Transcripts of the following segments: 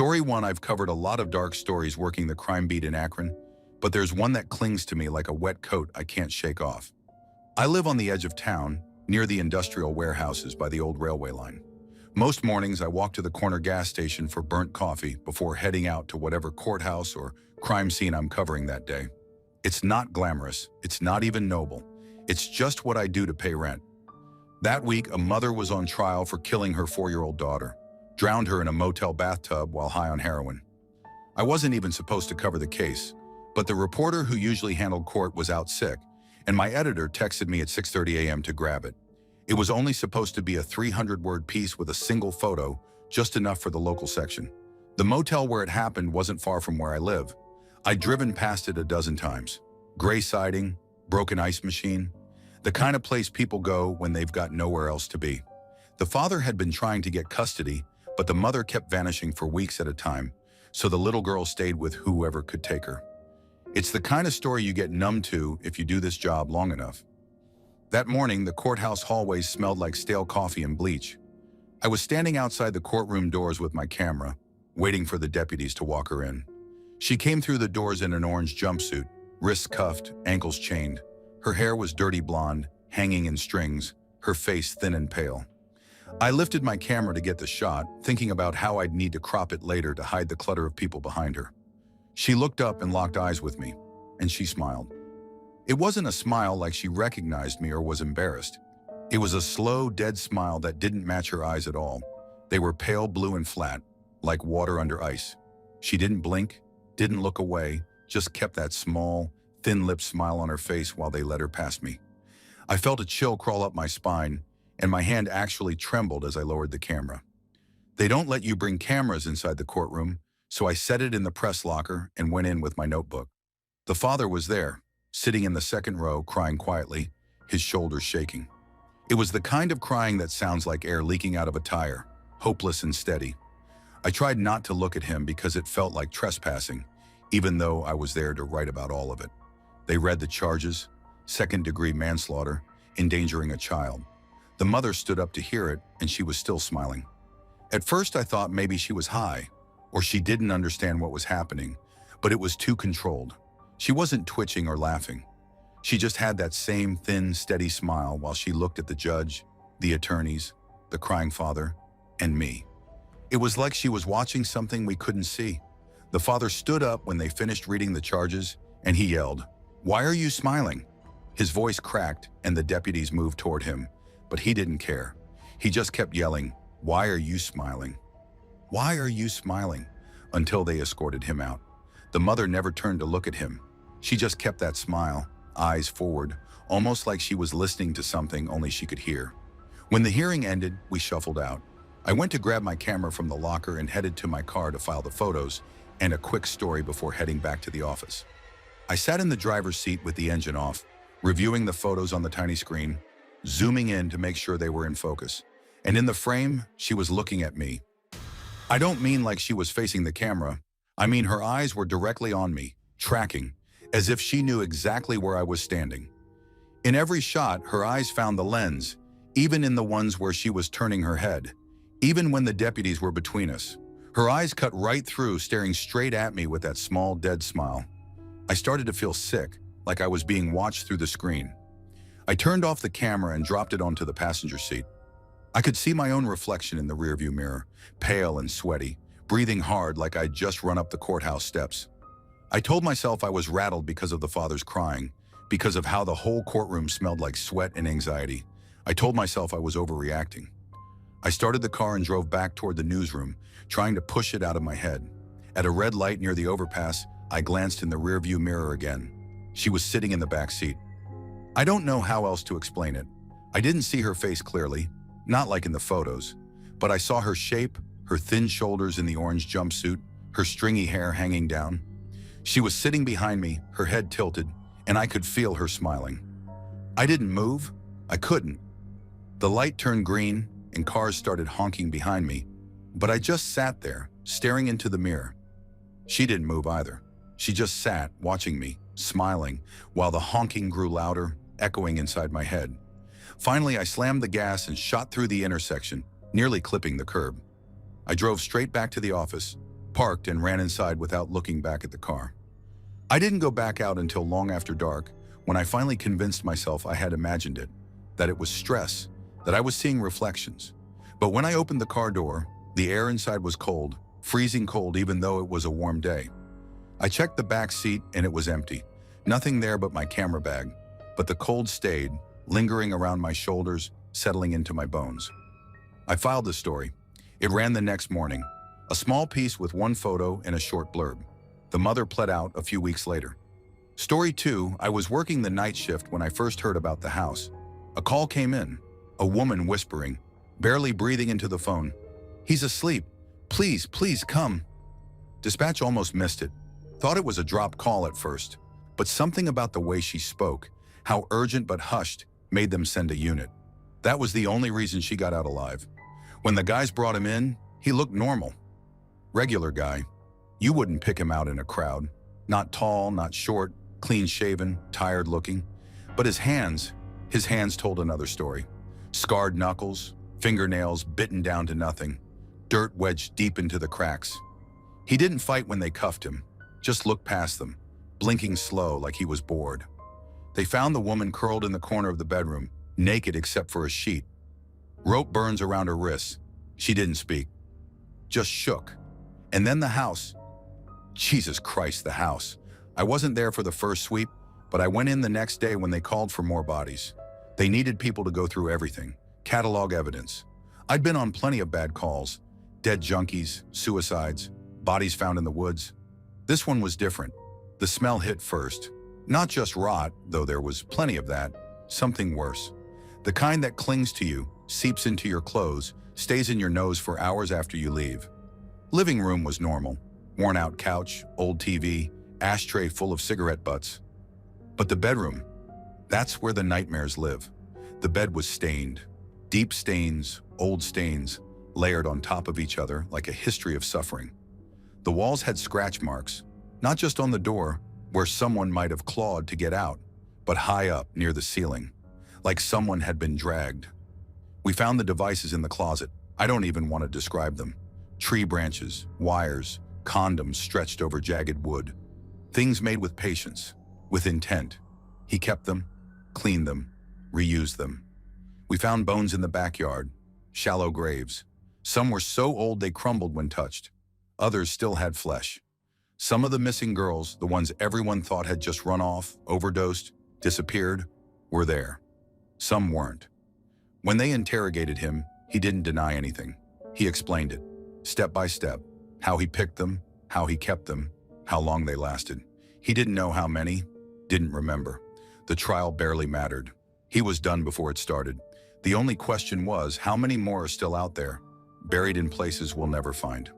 Story 1. I've covered a lot of dark stories working the crime beat in Akron, but there's one that clings to me like a wet coat I can't shake off. I live on the edge of town, near the industrial warehouses by the old railway line. Most mornings I walk to the corner gas station for burnt coffee before heading out to whatever courthouse or crime scene I'm covering that day. It's not glamorous, it's not even noble. It's just what I do to pay rent. That week, a mother was on trial for killing her 4-year-old daughter, drowned her in a motel bathtub while high on heroin. I wasn't even supposed to cover the case, but the reporter who usually handled court was out sick, and my editor texted me at 6:30 a.m. to grab it. It was only supposed to be a 300-word piece with a single photo, just enough for the local section. The motel where it happened wasn't far from where I live. I'd driven past it a dozen times. Gray siding, broken ice machine, the kind of place people go when they've got nowhere else to be. The father had been trying to get custody, but the mother kept vanishing for weeks at a time, so the little girl stayed with whoever could take her. It's the kind of story you get numb to if you do this job long enough. That morning, the courthouse hallways smelled like stale coffee and bleach. I was standing outside the courtroom doors with my camera, waiting for the deputies to walk her in. She came through the doors in an orange jumpsuit, wrists cuffed, ankles chained. Her hair was dirty blonde, hanging in strings, her face thin and pale. I lifted my camera to get the shot, thinking about how I'd need to crop it later to hide the clutter of people behind her. She looked up and locked eyes with me, and she smiled. It wasn't a smile like she recognized me or was embarrassed. It was a slow, dead smile that didn't match her eyes at all. They were pale blue and flat, like water under ice. She didn't blink, didn't look away, just kept that small, thin-lipped smile on her face while they led her past me. I felt a chill crawl up my spine, and my hand actually trembled as I lowered the camera. They don't let you bring cameras inside the courtroom, so I set it in the press locker and went in with my notebook. The father was there, sitting in the second row, crying quietly, his shoulders shaking. It was the kind of crying that sounds like air leaking out of a tire, hopeless and steady. I tried not to look at him because it felt like trespassing, even though I was there to write about all of it. They read the charges: second-degree manslaughter, endangering a child. The mother stood up to hear it, and she was still smiling. At first, I thought maybe she was high, or she didn't understand what was happening, but it was too controlled. She wasn't twitching or laughing. She just had that same thin, steady smile while she looked at the judge, the attorneys, the crying father, and me. It was like she was watching something we couldn't see. The father stood up when they finished reading the charges, and he yelled, "Why are you smiling?" His voice cracked, and the deputies moved toward him, but he didn't care. He just kept yelling, "Why are you smiling? Why are you smiling?" until they escorted him out. The mother never turned to look at him. She just kept that smile, eyes forward, almost like she was listening to something only she could hear. When the hearing ended, we shuffled out. I went to grab my camera from the locker and headed to my car to file the photos and a quick story before heading back to the office. I sat in the driver's seat with the engine off, reviewing the photos on the tiny screen, zooming in to make sure they were in focus. And in the frame, she was looking at me. I don't mean like she was facing the camera. I mean her eyes were directly on me, tracking, as if she knew exactly where I was standing. In every shot, her eyes found the lens, even in the ones where she was turning her head, even when the deputies were between us. Her eyes cut right through, staring straight at me with that small, dead smile. I started to feel sick, like I was being watched through the screen. I turned off the camera and dropped it onto the passenger seat. I could see my own reflection in the rearview mirror, pale and sweaty, breathing hard like I'd just run up the courthouse steps. I told myself I was rattled because of the father's crying, because of how the whole courtroom smelled like sweat and anxiety. I told myself I was overreacting. I started the car and drove back toward the newsroom, trying to push it out of my head. At a red light near the overpass, I glanced in the rearview mirror again. She was sitting in the back seat. I don't know how else to explain it. I didn't see her face clearly, not like in the photos, but I saw her shape, her thin shoulders in the orange jumpsuit, her stringy hair hanging down. She was sitting behind me, her head tilted, and I could feel her smiling. I didn't move. I couldn't. The light turned green, and cars started honking behind me, but I just sat there, staring into the mirror. She didn't move either. She just sat, watching me, smiling, while the honking grew louder, echoing inside my head. Finally, I slammed the gas and shot through the intersection, nearly clipping the curb. I drove straight back to the office, parked, and ran inside without looking back at the car. I didn't go back out until long after dark, when I finally convinced myself I had imagined it, that it was stress, that I was seeing reflections. But when I opened the car door, the air inside was cold, freezing cold even though it was a warm day. I checked the back seat and it was empty. Nothing there but my camera bag, but the cold stayed, lingering around my shoulders, settling into my bones. I filed the story. It ran the next morning, a small piece with one photo and a short blurb. The mother pled out a few weeks later. Story 2, I was working the night shift when I first heard about the house. A call came in, a woman whispering, barely breathing into the phone. "He's asleep. Please, please come." Dispatch almost missed it. Thought it was a drop call at first, but something about the way she spoke, how urgent but hushed, made them send a unit. That was the only reason she got out alive. When the guys brought him in, he looked normal. Regular guy. You wouldn't pick him out in a crowd. Not tall, not short, clean-shaven, tired-looking. But his hands told another story. Scarred knuckles, fingernails bitten down to nothing, dirt wedged deep into the cracks. He didn't fight when they cuffed him, just looked past them, blinking slow like he was bored. They found the woman curled in the corner of the bedroom, naked except for a sheet. Rope burns around her wrists. She didn't speak, just shook. And then the house. Jesus Christ, the house. I wasn't there for the first sweep, but I went in the next day when they called for more bodies. They needed people to go through everything, catalog evidence. I'd been on plenty of bad calls, dead junkies, suicides, bodies found in the woods. This one was different. The smell hit first. Not just rot, though there was plenty of that, something worse. The kind that clings to you, seeps into your clothes, stays in your nose for hours after you leave. Living room was normal. Worn-out couch, old TV, ashtray full of cigarette butts. But the bedroom, that's where the nightmares live. The bed was stained. Deep stains, old stains, layered on top of each other like a history of suffering. The walls had scratch marks, not just on the door, where someone might have clawed to get out, but high up near the ceiling, like someone had been dragged. We found the devices in the closet. I don't even want to describe them. Tree branches, wires, condoms stretched over jagged wood. Things made with patience, with intent. He kept them, cleaned them, reused them. We found bones in the backyard, shallow graves. Some were so old they crumbled when touched. Others still had flesh. Some of the missing girls, the ones everyone thought had just run off, overdosed, disappeared, were there. Some weren't. When they interrogated him, he didn't deny anything. He explained it, step by step, how he picked them, how he kept them, how long they lasted. He didn't know how many, didn't remember. The trial barely mattered. He was done before it started. The only question was, how many more are still out there, buried in places we'll never find?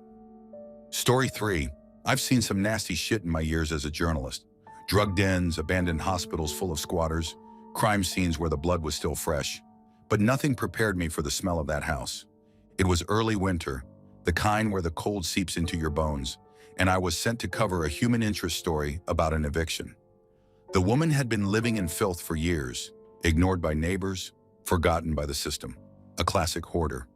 Story 3. I've seen some nasty shit in my years as a journalist. Drug dens, abandoned hospitals full of squatters, crime scenes where the blood was still fresh. But nothing prepared me for the smell of that house. It was early winter, the kind where the cold seeps into your bones, and I was sent to cover a human interest story about an eviction. The woman had been living in filth for years, ignored by neighbors, forgotten by the system. A classic hoarder.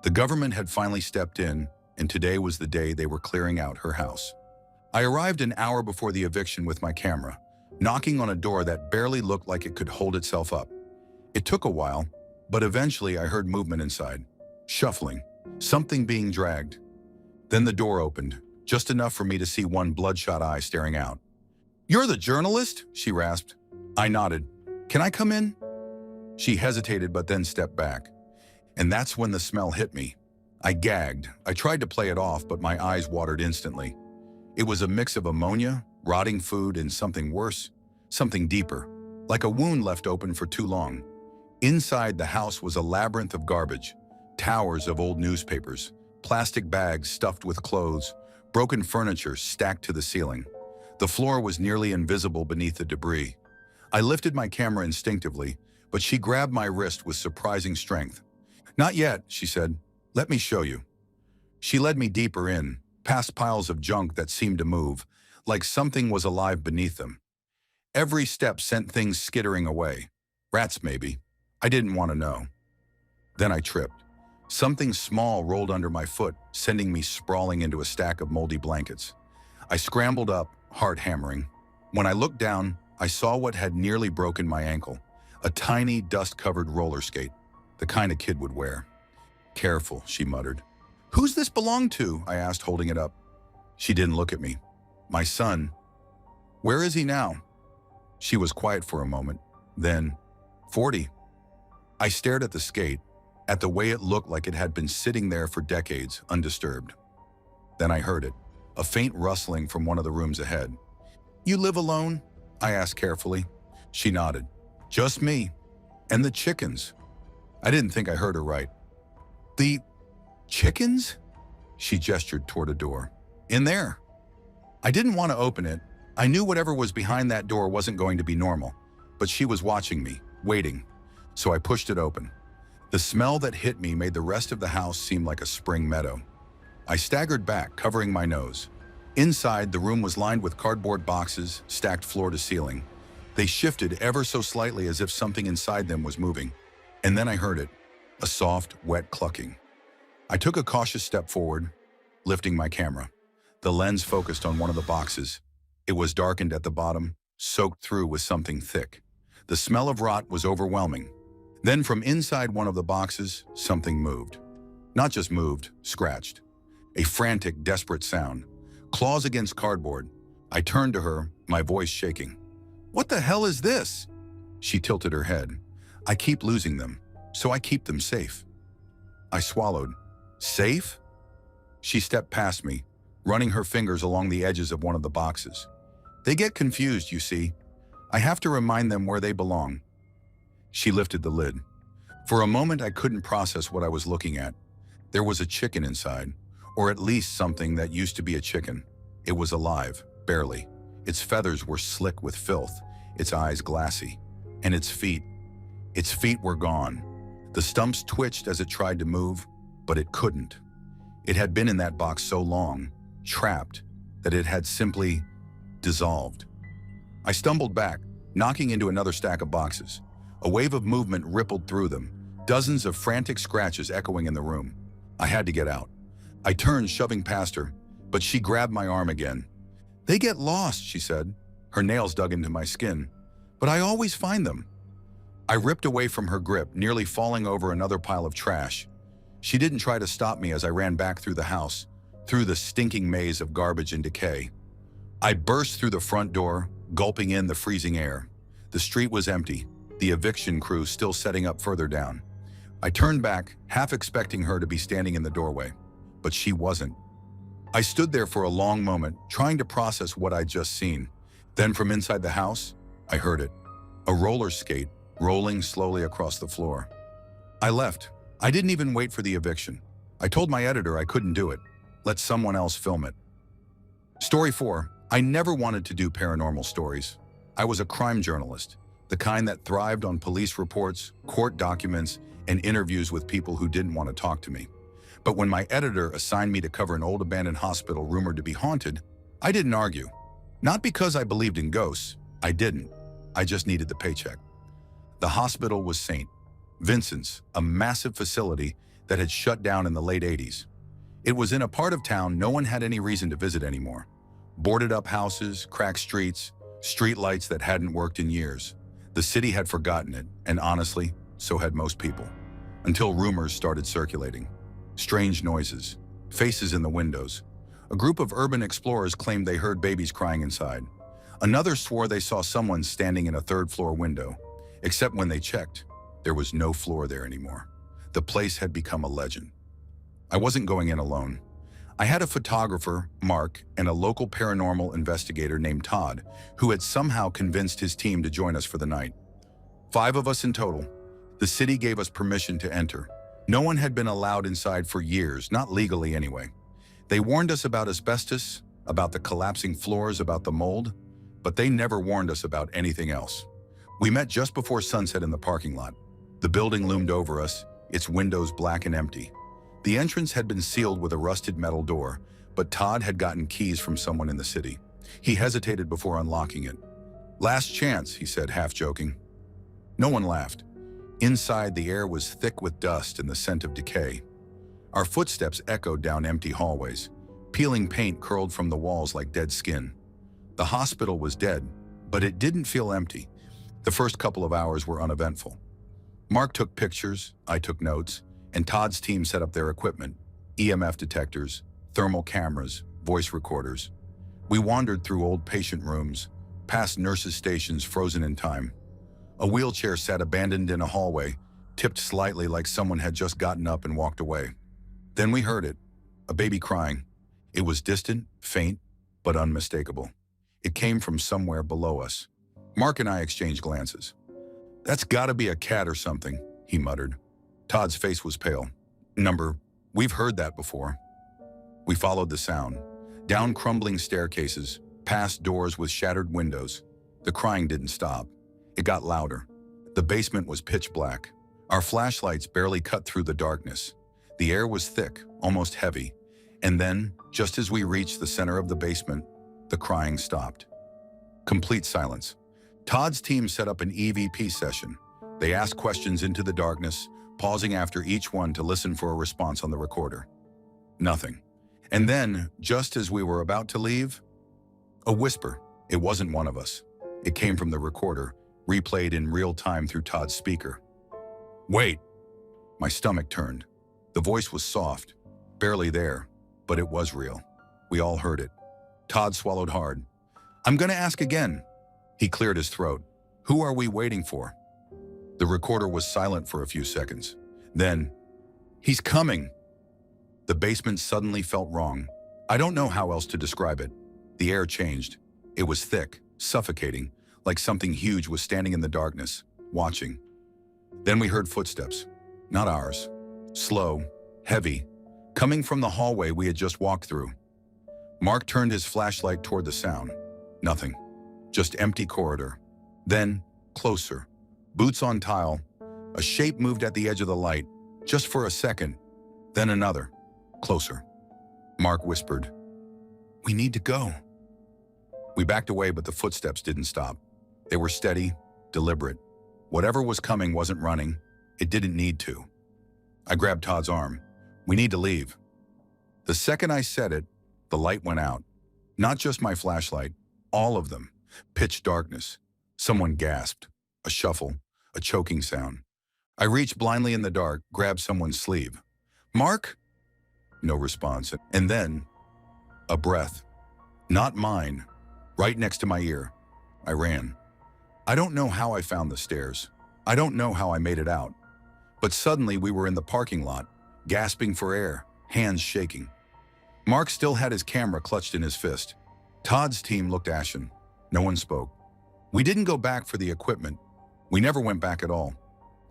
The government had finally stepped in, and today was the day they were clearing out her house. I arrived an hour before the eviction with my camera, knocking on a door that barely looked like it could hold itself up. It took a while, but eventually I heard movement inside. Shuffling, something being dragged. Then the door opened, just enough for me to see one bloodshot eye staring out. "You're the journalist?" she rasped. I nodded. "Can I come in?" She hesitated but then stepped back. And that's when the smell hit me. I gagged. I tried to play it off, but my eyes watered instantly. It was a mix of ammonia, rotting food, and something worse, something deeper, like a wound left open for too long. Inside the house was a labyrinth of garbage, towers of old newspapers, plastic bags stuffed with clothes, broken furniture stacked to the ceiling. The floor was nearly invisible beneath the debris. I lifted my camera instinctively, but she grabbed my wrist with surprising strength. "Not yet," she said. "Let me show you." She led me deeper in, past piles of junk that seemed to move, like something was alive beneath them. Every step sent things skittering away. Rats, maybe. I didn't want to know. Then I tripped. Something small rolled under my foot, sending me sprawling into a stack of moldy blankets. I scrambled up, heart hammering. When I looked down, I saw what had nearly broken my ankle, a tiny, dust-covered roller skate, the kind a kid would wear. "Careful," she muttered. "Who's this belong to?" I asked, holding it up. She didn't look at me. "My son." "Where is he now?" She was quiet for a moment. Then, 40. I stared at the skate, at the way it looked like it had been sitting there for decades, undisturbed. Then I heard it, a faint rustling from one of the rooms ahead. "You live alone?" I asked carefully. She nodded. "Just me. And the chickens." I didn't think I heard her right. "The chickens?" She gestured toward a door. "In there." I didn't want to open it. I knew whatever was behind that door wasn't going to be normal, but she was watching me, waiting. So I pushed it open. The smell that hit me made the rest of the house seem like a spring meadow. I staggered back, covering my nose. Inside, the room was lined with cardboard boxes, stacked floor to ceiling. They shifted ever so slightly as if something inside them was moving. And then I heard it, a soft, wet clucking. I took a cautious step forward, lifting my camera. The lens focused on one of the boxes. It was darkened at the bottom, soaked through with something thick. The smell of rot was overwhelming. Then from inside one of the boxes, something moved. Not just moved, scratched. A frantic, desperate sound. Claws against cardboard. I turned to her, my voice shaking. "What the hell is this?" She tilted her head. "I keep losing them, so I keep them safe." I swallowed. "Safe?" She stepped past me, running her fingers along the edges of one of the boxes. "They get confused, you see. I have to remind them where they belong." She lifted the lid. For a moment, I couldn't process what I was looking at. There was a chicken inside, or at least something that used to be a chicken. It was alive, barely. Its feathers were slick with filth, its eyes glassy. And its feet were gone. The stumps twitched as it tried to move, but it couldn't. It had been in that box so long, trapped, that it had simply dissolved. I stumbled back, knocking into another stack of boxes. A wave of movement rippled through them, dozens of frantic scratches echoing in the room. I had to get out. I turned, shoving past her, but she grabbed my arm again. "They get lost," she said. Her nails dug into my skin. "But I always find them." I ripped away from her grip, nearly falling over another pile of trash. She didn't try to stop me as I ran back through the house, through the stinking maze of garbage and decay. I burst through the front door, gulping in the freezing air. The street was empty, the eviction crew still setting up further down. I turned back, half expecting her to be standing in the doorway, but she wasn't. I stood there for a long moment, trying to process what I'd just seen. Then from inside the house, I heard it. A roller skate, rolling slowly across the floor. I left. I didn't even wait for the eviction. I told my editor I couldn't do it. Let someone else film it. Story 4. I never wanted to do paranormal stories. I was a crime journalist, the kind that thrived on police reports, court documents, and interviews with people who didn't want to talk to me. But when my editor assigned me to cover an old abandoned hospital rumored to be haunted, I didn't argue. Not because I believed in ghosts. I didn't. I just needed the paycheck. The hospital was St. Vincent's, a massive facility that had shut down in the late 80s. It was in a part of town no one had any reason to visit anymore. Boarded up houses, cracked streets, street lights that hadn't worked in years. The city had forgotten it, and honestly, so had most people. Until rumors started circulating. Strange noises, faces in the windows. A group of urban explorers claimed they heard babies crying inside. Another swore they saw someone standing in a third-floor window. Except when they checked, there was no floor there anymore. The place had become a legend. I wasn't going in alone. I had a photographer, Mark, and a local paranormal investigator named Todd, who had somehow convinced his team to join us for the night. 5 of us in total. The city gave us permission to enter. No one had been allowed inside for years, not legally anyway. They warned us about asbestos, about the collapsing floors, about the mold, but they never warned us about anything else. We met just before sunset in the parking lot. The building loomed over us, its windows black and empty. The entrance had been sealed with a rusted metal door, but Todd had gotten keys from someone in the city. He hesitated before unlocking it. "Last chance," he said, half joking. No one laughed. Inside, the air was thick with dust and the scent of decay. Our footsteps echoed down empty hallways. Peeling paint curled from the walls like dead skin. The hospital was dead, but it didn't feel empty. The first couple of hours were uneventful. Mark took pictures, I took notes, and Todd's team set up their equipment: EMF detectors, thermal cameras, voice recorders. We wandered through old patient rooms, past nurses' stations frozen in time. A wheelchair sat abandoned in a hallway, tipped slightly like someone had just gotten up and walked away. Then we heard it, a baby crying. It was distant, faint, but unmistakable. It came from somewhere below us. Mark and I exchanged glances. "That's gotta be a cat or something," he muttered. Todd's face was pale. We've heard that before." We followed the sound, down crumbling staircases, past doors with shattered windows. The crying didn't stop. It got louder. The basement was pitch black. Our flashlights barely cut through the darkness. The air was thick, almost heavy. And then, just as we reached the center of the basement, the crying stopped. Complete silence. Todd's team set up an EVP session. They asked questions into the darkness, pausing after each one to listen for a response on the recorder. Nothing. And then, just as we were about to leave, a whisper. It wasn't one of us. It came from the recorder, replayed in real time through Todd's speaker. "Wait!" My stomach turned. The voice was soft, barely there, but it was real. We all heard it. Todd swallowed hard. "I'm gonna ask again." He cleared his throat. "Who are we waiting for?" The recorder was silent for a few seconds. Then, "He's coming." The basement suddenly felt wrong. I don't know how else to describe it. The air changed. It was thick, suffocating, like something huge was standing in the darkness, watching. Then we heard footsteps. Not ours. Slow, heavy, coming from the hallway we had just walked through. Mark turned his flashlight toward the sound. Nothing. Just empty corridor. Then, closer. Boots on tile. A shape moved at the edge of the light, just for a second. Then another. Closer. Mark whispered, "We need to go." We backed away, but the footsteps didn't stop. They were steady, deliberate. Whatever was coming wasn't running. It didn't need to. I grabbed Todd's arm. "We need to leave." The second I said it, the light went out. Not just my flashlight, all of them. Pitch darkness. Someone gasped. A shuffle. A choking sound. I reached blindly in the dark, grabbed someone's sleeve. "Mark?" No response. And then, a breath. Not mine. Right next to my ear. I ran. I don't know how I found the stairs. I don't know how I made it out. But suddenly we were in the parking lot, gasping for air, hands shaking. Mark still had his camera clutched in his fist. Todd's team looked ashen. No one spoke. We didn't go back for the equipment. We never went back at all.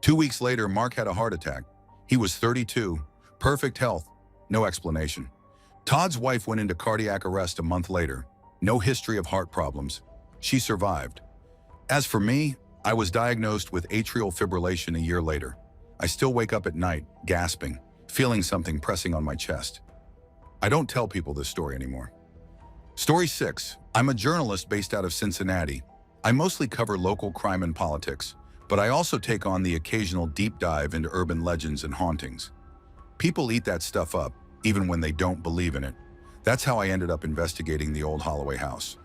2 weeks later, Mark had a heart attack. He was 32, perfect health, no explanation. Todd's wife went into cardiac arrest a month later. No history of heart problems. She survived. As for me, I was diagnosed with atrial fibrillation a year later. I still wake up at night, gasping, feeling something pressing on my chest. I don't tell people this story anymore. Story 6. I'm a journalist based out of Cincinnati. I mostly cover local crime and politics, but I also take on the occasional deep dive into urban legends and hauntings. People eat that stuff up, even when they don't believe in it. That's how I ended up investigating the old Holloway house.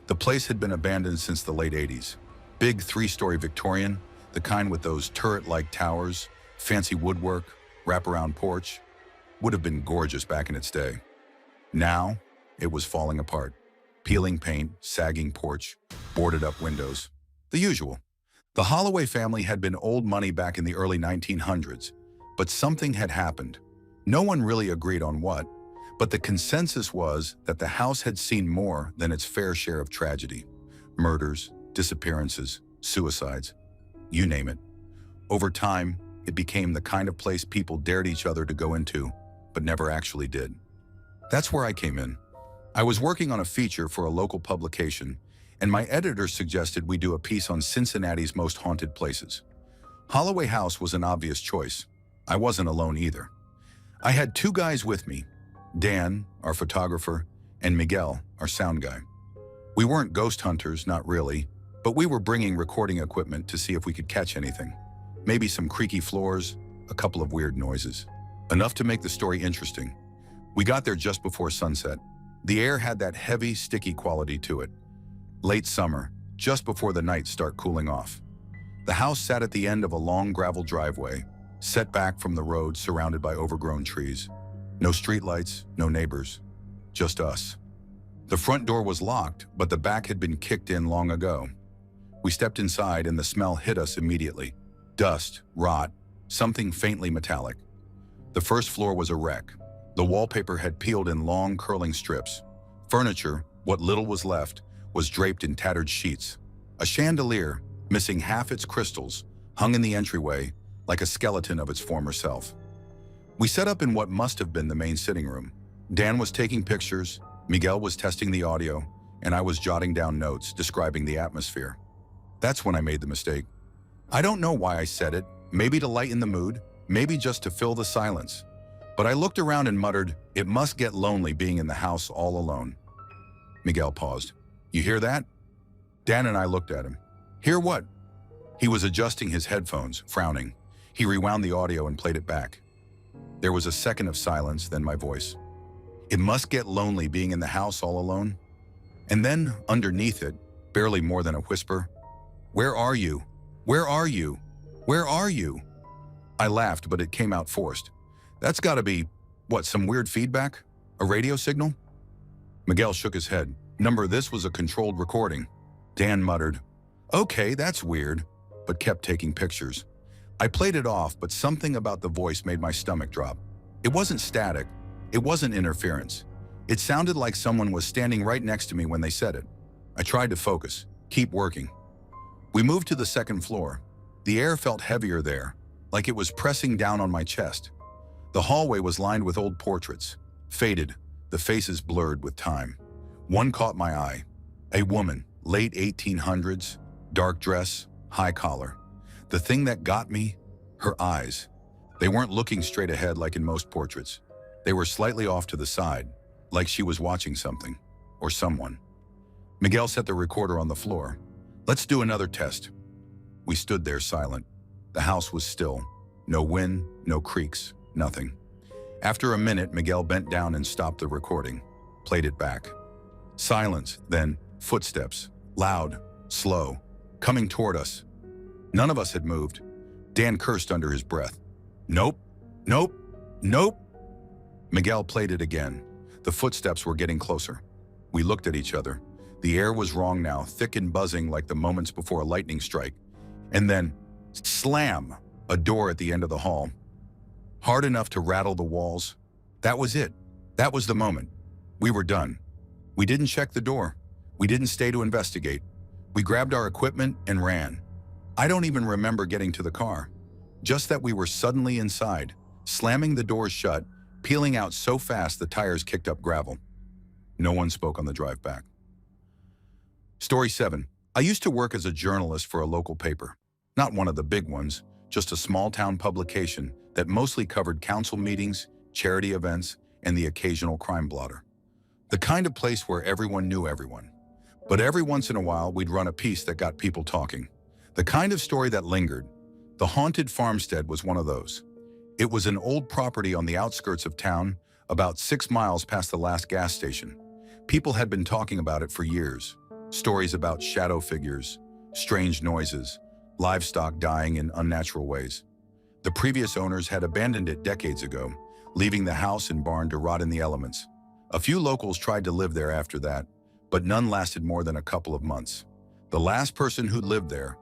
The place had been abandoned since the late 80s. Big 3-story Victorian, the kind with those turret-like towers, fancy woodwork, wraparound porch. Would have been gorgeous back in its day. Now, it was falling apart. Peeling paint, sagging porch, boarded up windows. The usual. The Holloway family had been old money back in the early 1900s, but something had happened. No one really agreed on what, but the consensus was that the house had seen more than its fair share of tragedy. Murders, disappearances, suicides, you name it. Over time, it became the kind of place people dared each other to go into, but never actually did. That's where I came in. I was working on a feature for a local publication, and my editor suggested we do a piece on Cincinnati's most haunted places. Holloway House was an obvious choice. I wasn't alone either. I had 2 guys with me, Dan, our photographer, and Miguel, our sound guy. We weren't ghost hunters, not really, but we were bringing recording equipment to see if we could catch anything. Maybe some creaky floors, a couple of weird noises. enough to make the story interesting. We got there just before sunset. The air had that heavy, sticky quality to it. Late summer, just before the nights start cooling off. The house sat at the end of a long gravel driveway, set back from the road, surrounded by overgrown trees. No streetlights, no neighbors, just us. The front door was locked, but the back had been kicked in long ago. We stepped inside and the smell hit us immediately. Dust, rot, something faintly metallic. The first floor was a wreck. The wallpaper had peeled in long, curling strips. Furniture, what little was left, was draped in tattered sheets. A chandelier, missing half its crystals, hung in the entryway like a skeleton of its former self. We set up in what must have been the main sitting room. Dan was taking pictures, Miguel was testing the audio, and I was jotting down notes describing the atmosphere. That's when I made the mistake. I don't know why I said it, maybe to lighten the mood, maybe just to fill the silence. But I looked around and muttered, "It must get lonely being in the house all alone." Miguel paused. "You hear that?" Dan and I looked at him. "Hear what?" He was adjusting his headphones, frowning. He rewound the audio and played it back. There was a second of silence, then my voice. "It must get lonely being in the house all alone." And then, underneath it, barely more than a whisper, "Where are you? Where are you? Where are you?" I laughed, but it came out forced. "That's gotta be, what, some weird feedback? A radio signal?" Miguel shook his head. "Number, this was a controlled recording." Dan muttered, "Okay, that's weird," but kept taking pictures. I played it off, but something about the voice made my stomach drop. It wasn't static. It wasn't interference. It sounded like someone was standing right next to me when they said it. I tried to focus, keep working. We moved to the second floor. The air felt heavier there, like it was pressing down on my chest. The hallway was lined with old portraits, faded, the faces blurred with time. One caught my eye. A woman, late 1800s, dark dress, high collar. The thing that got me, her eyes. They weren't looking straight ahead like in most portraits. They were slightly off to the side, like she was watching something, or someone. Miguel set the recorder on the floor. "Let's do another test." We stood there silent. The house was still. No wind, no creaks, nothing. After a minute, Miguel bent down and stopped the recording, played it back. Silence, then footsteps, loud, slow, coming toward us. None of us had moved. Dan cursed under his breath. "Nope, nope, nope." Miguel played it again. The footsteps were getting closer. We looked at each other. The air was wrong now, thick and buzzing like the moments before a lightning strike. And then, slam, a door at the end of the hall. Hard enough to rattle the walls. That was it. That was the moment. We were done. We didn't check the door. We didn't stay to investigate. We grabbed our equipment and ran. I don't even remember getting to the car. Just that we were suddenly inside, slamming the doors shut, peeling out so fast the tires kicked up gravel. No one spoke on the drive back. Story 7. I used to work as a journalist for a local paper. Not one of the big ones, just a small-town publication that mostly covered council meetings, charity events, and the occasional crime blotter. The kind of place where everyone knew everyone. But every once in a while, we'd run a piece that got people talking. The kind of story that lingered. The haunted farmstead was one of those. It was an old property on the outskirts of town, about 6 miles past the last gas station. People had been talking about it for years. Stories about shadow figures, strange noises, livestock dying in unnatural ways. The previous owners had abandoned it decades ago, leaving the house and barn to rot in the elements. A few locals tried to live there after that, but none lasted more than a couple of months. The last person who lived there,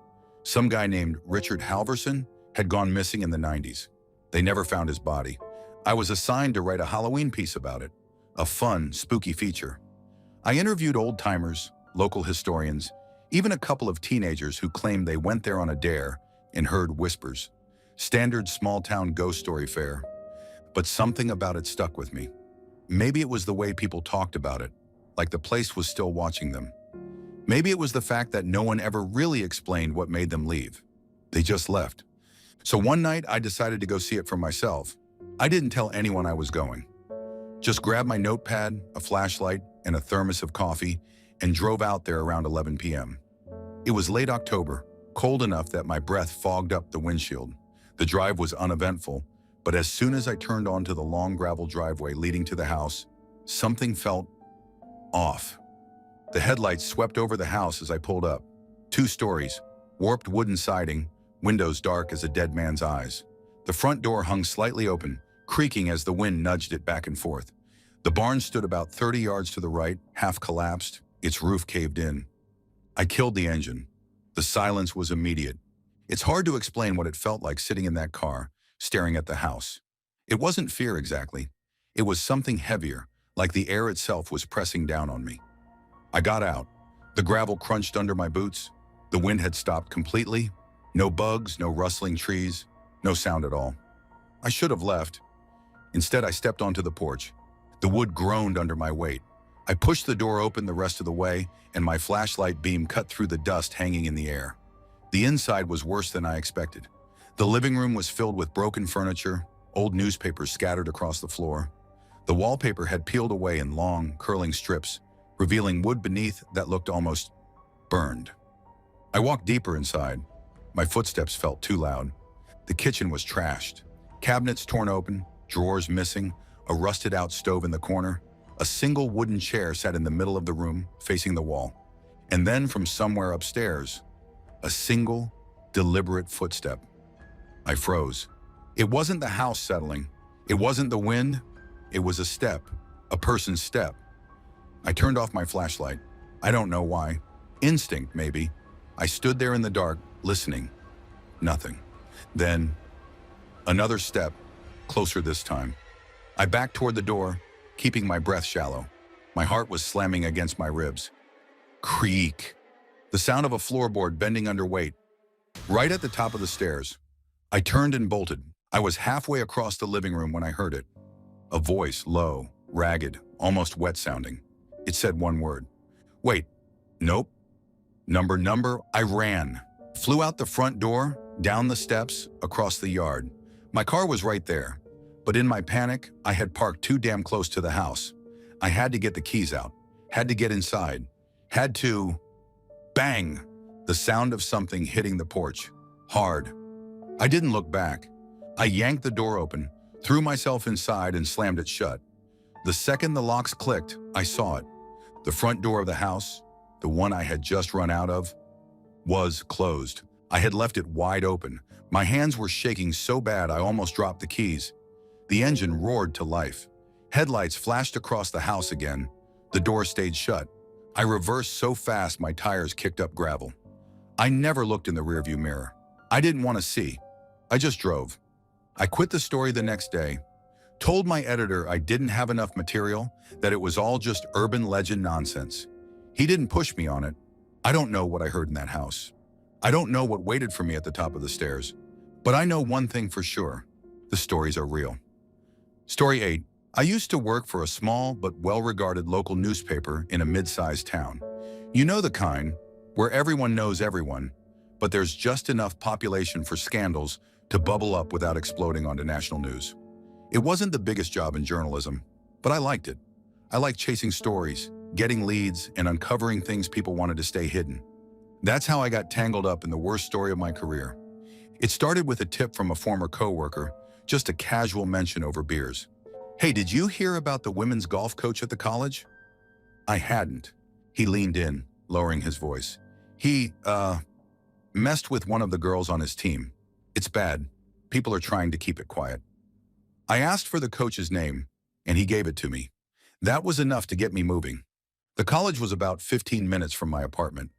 some guy named Richard Halverson, had gone missing in the 90s. They never found his body. I was assigned to write a Halloween piece about it, a fun, spooky feature. I interviewed old-timers, local historians, even a couple of teenagers who claimed they went there on a dare and heard whispers. Standard small-town ghost story fare. But something about it stuck with me. Maybe it was the way people talked about it, like the place was still watching them. Maybe it was the fact that no one ever really explained what made them leave. They just left. So one night, I decided to go see it for myself. I didn't tell anyone I was going. Just grabbed my notepad, a flashlight, and a thermos of coffee, and drove out there around 11 p.m. It was late October, cold enough that my breath fogged up the windshield. The drive was uneventful, But as soon as I turned onto the long gravel driveway leading to the house, something felt off. The headlights swept over the house as I pulled up. 2 stories, warped wooden siding, windows dark as a dead man's eyes. The front door hung slightly open, creaking as the wind nudged it back and forth. The barn stood about 30 yards to the right, half collapsed, its roof caved in. I killed the engine. The silence was immediate. It's hard to explain what it felt like sitting in that car, staring at the house. It wasn't fear exactly. It was something heavier, like the air itself was pressing down on me. I got out. The gravel crunched under my boots. The wind had stopped completely. No bugs, no rustling trees, no sound at all. I should have left. Instead, I stepped onto the porch. The wood groaned under my weight. I pushed the door open the rest of the way, and my flashlight beam cut through the dust hanging in the air. The inside was worse than I expected. The living room was filled with broken furniture, old newspapers scattered across the floor. The wallpaper had peeled away in long, curling strips, revealing wood beneath that looked almost burned. I walked deeper inside. My footsteps felt too loud. The kitchen was trashed. Cabinets torn open, drawers missing, a rusted-out stove in the corner. A single wooden chair sat in the middle of the room, facing the wall. And then from somewhere upstairs, a single, deliberate footstep. I froze. It wasn't the house settling. It wasn't the wind. It was a step, a person's step. I turned off my flashlight. I don't know why. Instinct, maybe. I stood there in the dark, listening. Nothing. Then, another step, closer this time. I backed toward the door, keeping my breath shallow. My heart was slamming against my ribs. Creak. The sound of a floorboard bending under weight. Right at the top of the stairs. I turned and bolted. I was halfway across the living room when I heard it. A voice, low, ragged, almost wet-sounding. It said one word. Wait. Nope. Number. I ran. Flew out the front door, down the steps, across the yard. My car was right there. But in my panic, I had parked too damn close to the house. I had to get the keys out. Had to get inside. Had to... Bang! The sound of something hitting the porch. Hard. I didn't look back. I yanked the door open, threw myself inside and slammed it shut. The second the locks clicked, I saw it. The front door of the house, the one I had just run out of, was closed. I had left it wide open. My hands were shaking so bad I almost dropped the keys. The engine roared to life. Headlights flashed across the house again. The door stayed shut. I reversed so fast my tires kicked up gravel. I never looked in the rearview mirror. I didn't want to see. I just drove. I quit the story the next day. Told my editor I didn't have enough material, that it was all just urban legend nonsense. He didn't push me on it. I don't know what I heard in that house. I don't know what waited for me at the top of the stairs. But I know one thing for sure. The stories are real. Story 8. I used to work for a small but well-regarded local newspaper in a mid-sized town. You know the kind, where everyone knows everyone, but there's just enough population for scandals to bubble up without exploding onto national news. It wasn't the biggest job in journalism, but I liked it. I liked chasing stories, getting leads, and uncovering things people wanted to stay hidden. That's how I got tangled up in the worst story of my career. It started with a tip from a former coworker, just a casual mention over beers. Hey, did you hear about the women's golf coach at the college? I hadn't. He leaned in, lowering his voice. He, messed with one of the girls on his team. It's bad. People are trying to keep it quiet. I asked for the coach's name, and he gave it to me. That was enough to get me moving. The college was about 15 minutes from my apartment.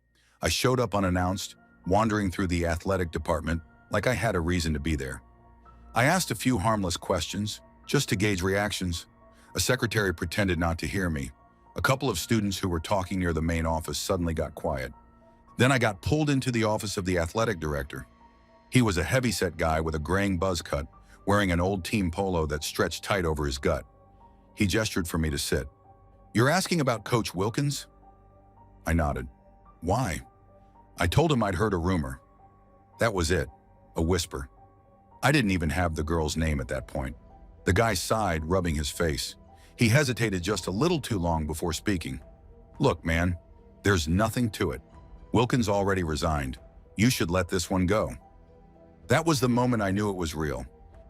I showed up unannounced, wandering through the athletic department like I had a reason to be there. I asked a few harmless questions, just to gauge reactions. A secretary pretended not to hear me. A couple of students who were talking near the main office suddenly got quiet. Then I got pulled into the office of the athletic director. He was a heavyset guy with a graying buzz cut, wearing an old team polo that stretched tight over his gut. He gestured for me to sit. "You're asking about Coach Wilkins?" I nodded. "Why?" I told him I'd heard a rumor. That was it, a whisper. I didn't even have the girl's name at that point. The guy sighed, rubbing his face. He hesitated just a little too long before speaking. "Look, man, there's nothing to it. Wilkins already resigned. You should let this one go." That was the moment I knew it was real.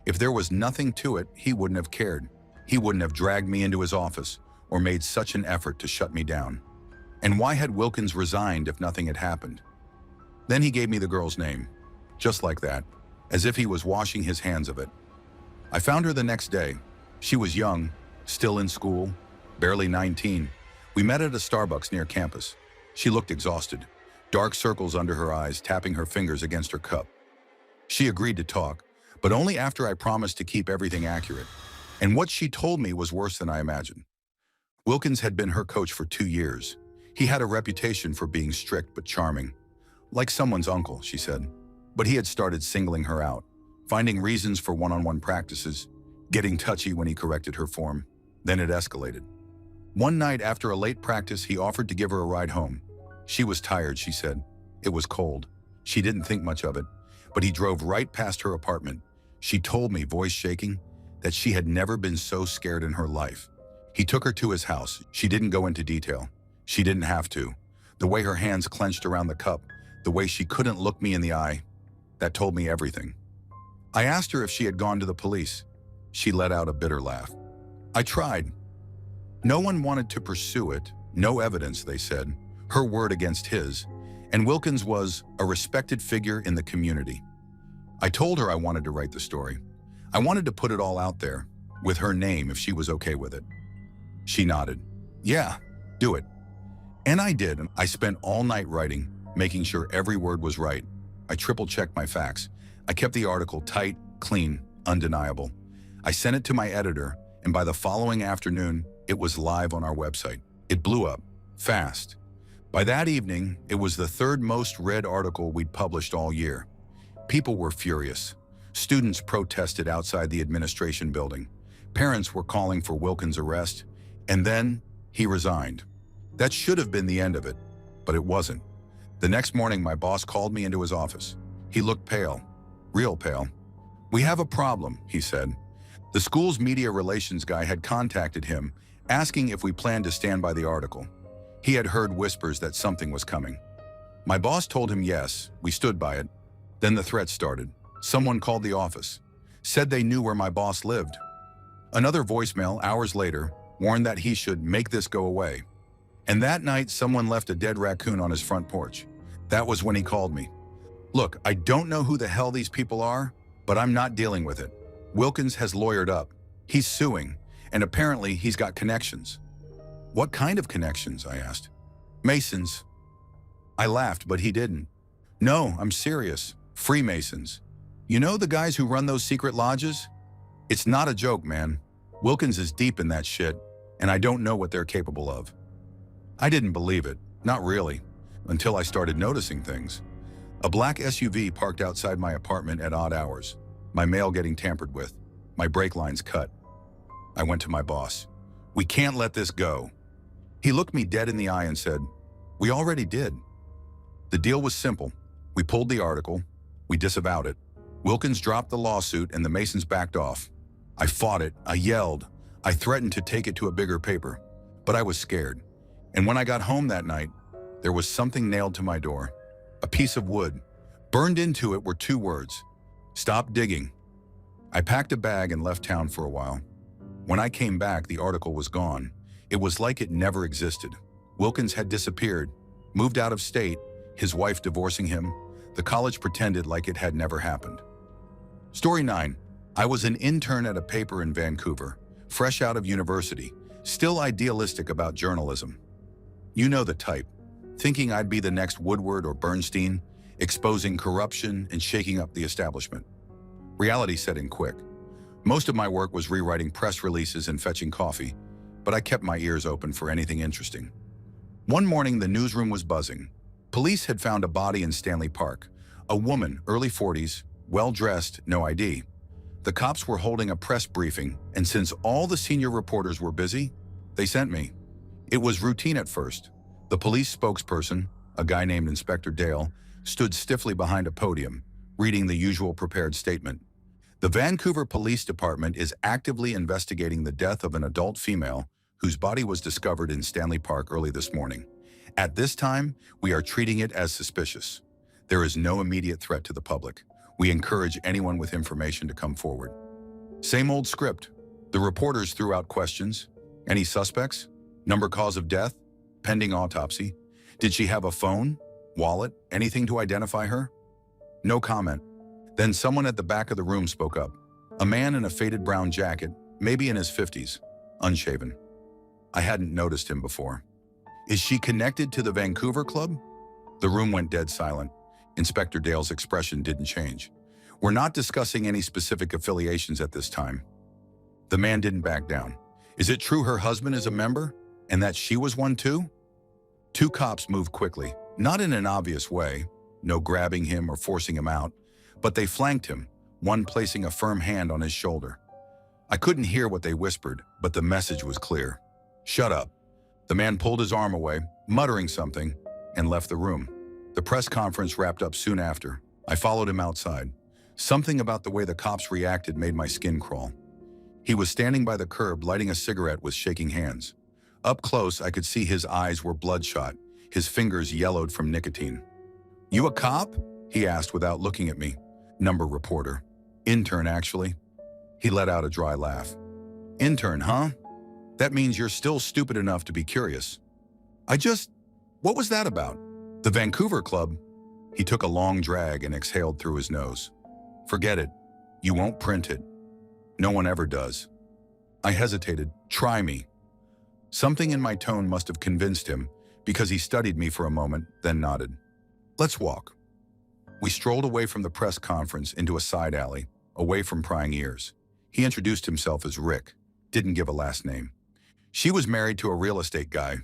If there was nothing to it, he wouldn't have cared. He wouldn't have dragged me into his office or made such an effort to shut me down. And why had Wilkins resigned if nothing had happened? Then he gave me the girl's name, just like that, as if he was washing his hands of it. I found her the next day. She was young, still in school, barely 19. We met at a Starbucks near campus. She looked exhausted, dark circles under her eyes, tapping her fingers against her cup. She agreed to talk, but only after I promised to keep everything accurate. And what she told me was worse than I imagined. Wilkins had been her coach for 2 years. He had a reputation for being strict but charming. Like someone's uncle, she said. But he had started singling her out, finding reasons for one-on-one practices, getting touchy when he corrected her form. Then it escalated. One night after a late practice, he offered to give her a ride home. She was tired, she said. It was cold. She didn't think much of it, but he drove right past her apartment. She told me, voice shaking, that she had never been so scared in her life. He took her to his house. She didn't go into detail. She didn't have to. The way her hands clenched around the cup, the way she couldn't look me in the eye, that told me everything. I asked her if she had gone to the police. She let out a bitter laugh. I tried. No one wanted to pursue it. No evidence, they said. Her word against his. And Wilkins was a respected figure in the community. I told her I wanted to write the story. I wanted to put it all out there, with her name if she was okay with it. She nodded. Yeah, do it. And I did. I spent all night writing, making sure every word was right. I triple-checked my facts. I kept the article tight, clean, undeniable. I sent it to my editor, and by the following afternoon, it was live on our website. It blew up, fast. By that evening, it was the third most read article we'd published all year. People were furious. Students protested outside the administration building. Parents were calling for Wilkins' arrest, and then he resigned. That should have been the end of it, but it wasn't. The next morning, my boss called me into his office. He looked pale, real pale. We have a problem, he said. The school's media relations guy had contacted him, asking if we planned to stand by the article. He had heard whispers that something was coming. My boss told him yes, we stood by it. Then the threats started. Someone called the office, said they knew where my boss lived. Another voicemail, hours later, warned that he should make this go away. And that night, someone left a dead raccoon on his front porch. That was when he called me. Look, I don't know who the hell these people are, but I'm not dealing with it. Wilkins has lawyered up. He's suing, and apparently he's got connections. What kind of connections? I asked. Masons. I laughed, but he didn't. No, I'm serious. Freemasons. You know the guys who run those secret lodges? It's not a joke, man. Wilkins is deep in that shit, and I don't know what they're capable of. I didn't believe it, not really, until I started noticing things. A black SUV parked outside my apartment at odd hours, my mail getting tampered with, my brake lines cut. I went to my boss. We can't let this go. He looked me dead in the eye and said, we already did. The deal was simple. We pulled the article, we disavowed it. Wilkins dropped the lawsuit and the Masons backed off. I fought it, I yelled, I threatened to take it to a bigger paper, but I was scared. And when I got home that night, there was something nailed to my door, a piece of wood. Burned into it were 2 words, stop digging. I packed a bag and left town for a while. When I came back, the article was gone. It was like it never existed. Wilkins had disappeared, moved out of state, his wife divorcing him. The college pretended like it had never happened. Story 9. I was an intern at a paper in Vancouver, fresh out of university, still idealistic about journalism. You know the type, thinking I'd be the next Woodward or Bernstein, exposing corruption and shaking up the establishment. Reality set in quick. Most of my work was rewriting press releases and fetching coffee, but I kept my ears open for anything interesting. One morning, the newsroom was buzzing. Police had found a body in Stanley Park, a woman, early 40s, well-dressed, no ID. The cops were holding a press briefing, and since all the senior reporters were busy, they sent me. It was routine at first. The police spokesperson, a guy named Inspector Dale, stood stiffly behind a podium, reading the usual prepared statement. The Vancouver Police Department is actively investigating the death of an adult female whose body was discovered in Stanley Park early this morning. At this time, we are treating it as suspicious. There is no immediate threat to the public. We encourage anyone with information to come forward. Same old script. The reporters threw out questions. Any suspects? Number, cause of death? Pending autopsy? Did she have a phone? Wallet? Anything to identify her? No comment. Then someone at the back of the room spoke up. A man in a faded brown jacket, maybe in his 50s, unshaven. I hadn't noticed him before. Is she connected to the Vancouver Club? The room went dead silent. Inspector Dale's expression didn't change. We're not discussing any specific affiliations at this time. The man didn't back down. Is it true her husband is a member and that she was one too? Two cops moved quickly, not in an obvious way, no grabbing him or forcing him out, but they flanked him, one placing a firm hand on his shoulder. I couldn't hear what they whispered, but the message was clear. Shut up. The man pulled his arm away, muttering something, and left the room. The press conference wrapped up soon after. I followed him outside. Something about the way the cops reacted made my skin crawl. He was standing by the curb, lighting a cigarette with shaking hands. Up close, I could see his eyes were bloodshot, his fingers yellowed from nicotine. You a cop? He asked without looking at me. Number reporter. Intern, actually. He let out a dry laugh. Intern, huh? That means you're still stupid enough to be curious. What was that about? The Vancouver Club? He took a long drag and exhaled through his nose. Forget it. You won't print it. No one ever does. I hesitated. Try me. Something in my tone must have convinced him because he studied me for a moment, then nodded. Let's walk. We strolled away from the press conference into a side alley, away from prying ears. He introduced himself as Rick, didn't give a last name. She was married to a real estate guy.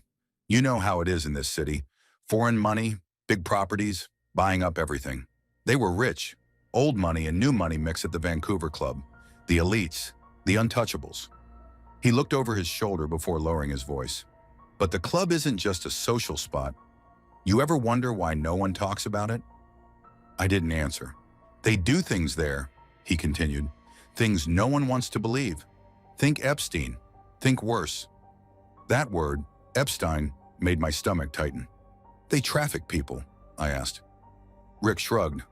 You know how it is in this city. Foreign money, big properties, buying up everything. They were rich. Old money and new money mix at the Vancouver Club. The elites, the untouchables. He looked over his shoulder before lowering his voice. But the club isn't just a social spot. You ever wonder why no one talks about it? I didn't answer. They do things there, he continued. Things no one wants to believe. Think Epstein. Think worse. That word, Epstein, made my stomach tighten. They traffic people, I asked. Rick shrugged.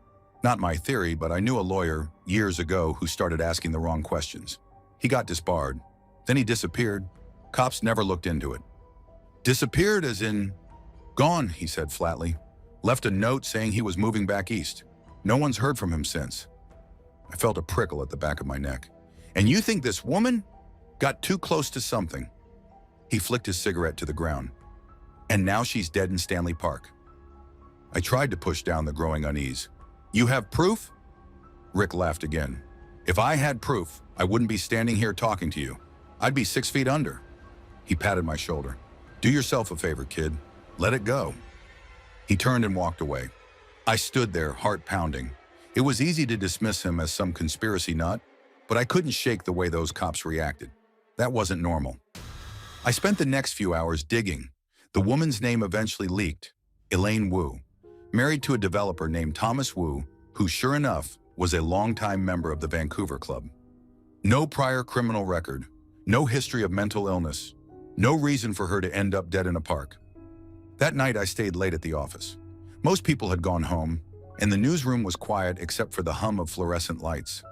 Not my theory, but I knew a lawyer years ago who started asking the wrong questions. He got disbarred. Then he disappeared. Cops never looked into it. Disappeared as in gone, he said flatly. Left a note saying he was moving back east. No one's heard from him since. I felt a prickle at the back of my neck. And you think this woman got too close to something? He flicked his cigarette to the ground. And now she's dead in Stanley Park. I tried to push down the growing unease. You have proof? Rick laughed again. If I had proof, I wouldn't be standing here talking to you. I'd be 6 feet under. He patted my shoulder. Do yourself a favor, kid. Let it go. He turned and walked away. I stood there, heart pounding. It was easy to dismiss him as some conspiracy nut, but I couldn't shake the way those cops reacted. That wasn't normal. I spent the next few hours digging. The woman's name eventually leaked, Elaine Wu, married to a developer named Thomas Wu, who sure enough was a longtime member of the Vancouver Club. No prior criminal record, no history of mental illness, no reason for her to end up dead in a park. That night I stayed late at the office. Most people had gone home, and the newsroom was quiet except for the hum of fluorescent lights.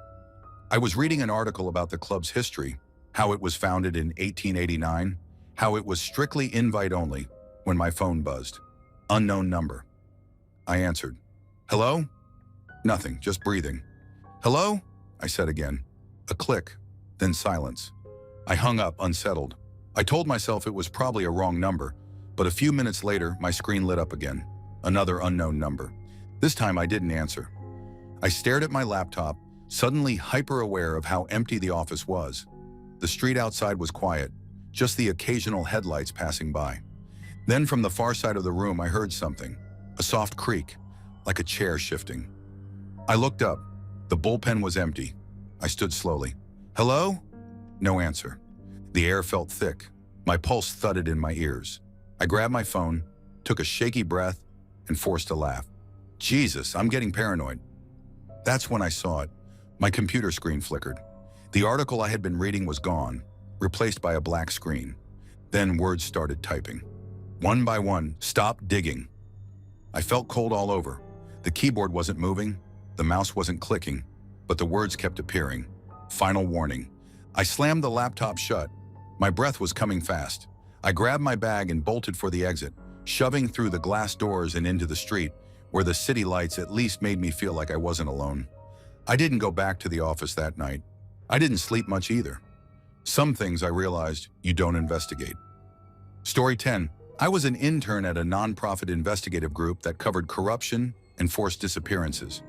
I was reading an article about the club's history, how it was founded in 1889, how it was strictly invite only, when my phone buzzed. Unknown number. I answered. Hello? Nothing, just breathing. Hello? I said again. A click, then silence. I hung up, unsettled. I told myself it was probably a wrong number, but a few minutes later, my screen lit up again. Another unknown number. This time I didn't answer. I stared at my laptop, suddenly hyper-aware of how empty the office was. The street outside was quiet, just the occasional headlights passing by. Then from the far side of the room, I heard something, a soft creak, like a chair shifting. I looked up. The bullpen was empty. I stood slowly. Hello? No answer. The air felt thick. My pulse thudded in my ears. I grabbed my phone, took a shaky breath, and forced a laugh. Jesus, I'm getting paranoid. That's when I saw it. My computer screen flickered. The article I had been reading was gone, replaced by a black screen. Then words started typing. One by one, stop digging. I felt cold all over. The keyboard wasn't moving, the mouse wasn't clicking, but the words kept appearing. Final warning. I slammed the laptop shut. My breath was coming fast. I grabbed my bag and bolted for the exit, shoving through the glass doors and into the street, where the city lights at least made me feel like I wasn't alone. I didn't go back to the office that night. I didn't sleep much either. Some things I realized you don't investigate. Story 10. I was an intern at a nonprofit investigative group that covered corruption and forced disappearances.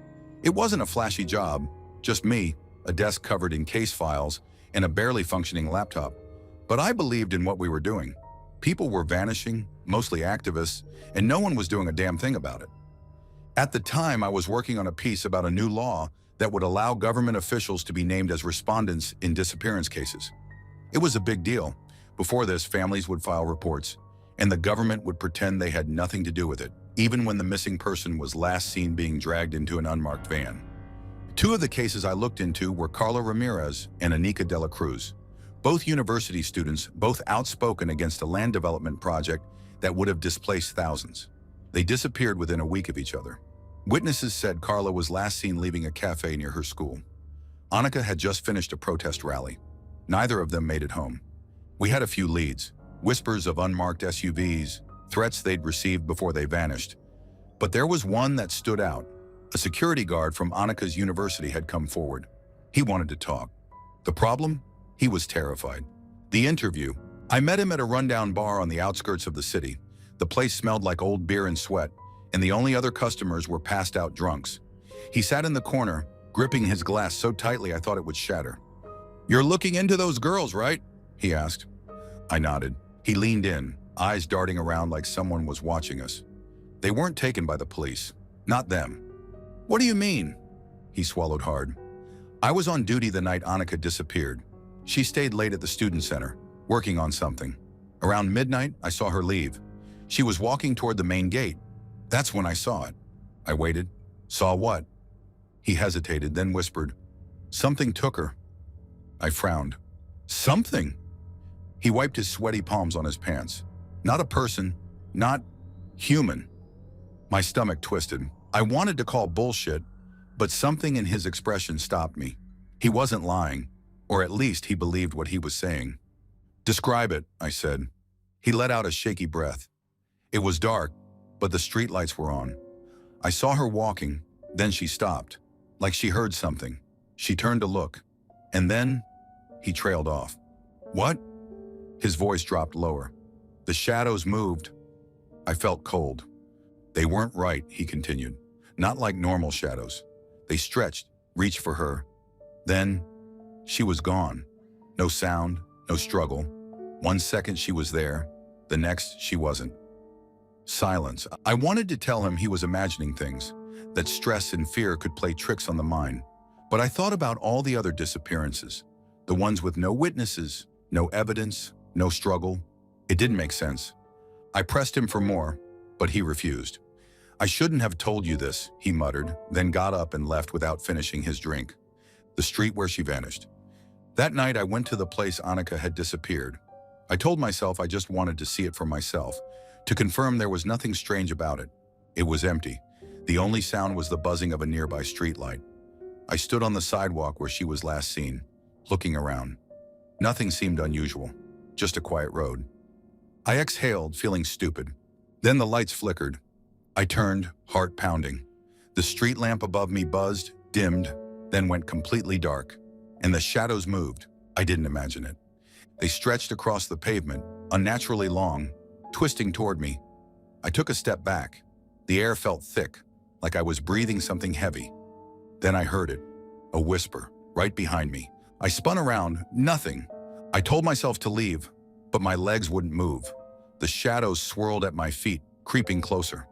It wasn't a flashy job, just me, a desk covered in case files, and a barely functioning laptop. But I believed in what we were doing. People were vanishing, mostly activists, and no one was doing a damn thing about it. At the time, I was working on a piece about a new law that would allow government officials to be named as respondents in disappearance cases. It was a big deal. Before this, families would file reports, and the government would pretend they had nothing to do with it, even when the missing person was last seen being dragged into an unmarked van. Two of the cases I looked into were Carla Ramirez and Anika de la Cruz, both university students, both outspoken against a land development project that would have displaced thousands. They disappeared within a week of each other. Witnesses said Carla was last seen leaving a cafe near her school. Anika had just finished a protest rally. Neither of them made it home. We had a few leads, whispers of unmarked SUVs, threats they'd received before they vanished. But there was one that stood out. A security guard from Anika's university had come forward. He wanted to talk. The problem? He was terrified. The interview. I met him at a rundown bar on the outskirts of the city. The place smelled like old beer and sweat, and the only other customers were passed out drunks. He sat in the corner, gripping his glass so tightly I thought it would shatter. "You're looking into those girls, right?" he asked. I nodded. He leaned in, eyes darting around like someone was watching us. They weren't taken by the police. Not them. "What do you mean?" He swallowed hard. "I was on duty the night Anika disappeared. She stayed late at the student center, working on something. Around midnight, I saw her leave. She was walking toward the main gate. That's when I saw it." I waited. "Saw what?" He hesitated, then whispered, "Something took her." I frowned. "Something?" He wiped his sweaty palms on his pants. "Not a person, not human." My stomach twisted. I wanted to call bullshit, but something in his expression stopped me. He wasn't lying, or at least he believed what he was saying. "Describe it," I said. He let out a shaky breath. "It was dark, but the streetlights were on. I saw her walking, then she stopped, like she heard something. She turned to look, and then he trailed off." "What?" His voice dropped lower. "The shadows moved." I felt cold. "They weren't right," he continued. "Not like normal shadows. They stretched, reached for her. Then she was gone. No sound, no struggle. 1 second she was there, the next she wasn't." Silence. I wanted to tell him he was imagining things, that stress and fear could play tricks on the mind. But I thought about all the other disappearances, the ones with no witnesses, no evidence, no struggle. It didn't make sense. I pressed him for more, but he refused. "I shouldn't have told you this," he muttered, then got up and left without finishing his drink. The street where she vanished. That night I went to the place Anika had disappeared. I told myself I just wanted to see it for myself, to confirm there was nothing strange about it. It was empty. The only sound was the buzzing of a nearby streetlight. I stood on the sidewalk where she was last seen, looking around. Nothing seemed unusual, just a quiet road. I exhaled, feeling stupid. Then the lights flickered. I turned, heart pounding. The street lamp above me buzzed, dimmed, then went completely dark. And the shadows moved. I didn't imagine it. They stretched across the pavement, unnaturally long, twisting toward me. I took a step back. The air felt thick, like I was breathing something heavy. Then I heard it, a whisper, right behind me. I spun around, nothing. I told myself to leave, but my legs wouldn't move. The shadows swirled at my feet, creeping closer.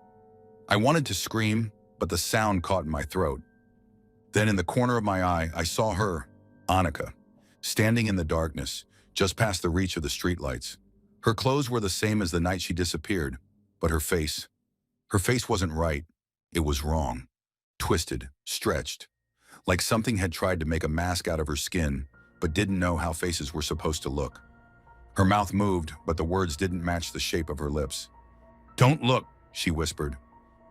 I wanted to scream, but the sound caught in my throat. Then in the corner of my eye, I saw her, Anika, standing in the darkness, just past the reach of the streetlights. Her clothes were the same as the night she disappeared, but her face wasn't right. It was wrong. Twisted, stretched. Like something had tried to make a mask out of her skin, but didn't know how faces were supposed to look. Her mouth moved, but the words didn't match the shape of her lips. "Don't look," she whispered.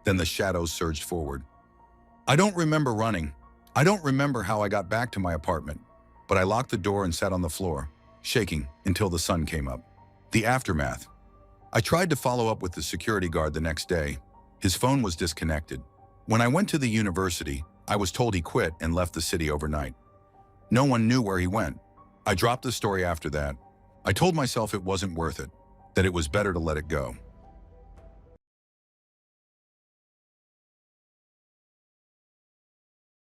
Then the shadows surged forward. I don't remember running. I don't remember how I got back to my apartment. but I locked the door and sat on the floor, shaking until the sun came up. The aftermath. I tried to follow up with the security guard the next day. His phone was disconnected. When I went to the university, I was told he quit and left the city overnight. No one knew where he went. I dropped the story after that. I told myself it wasn't worth it, that it was better to let it go.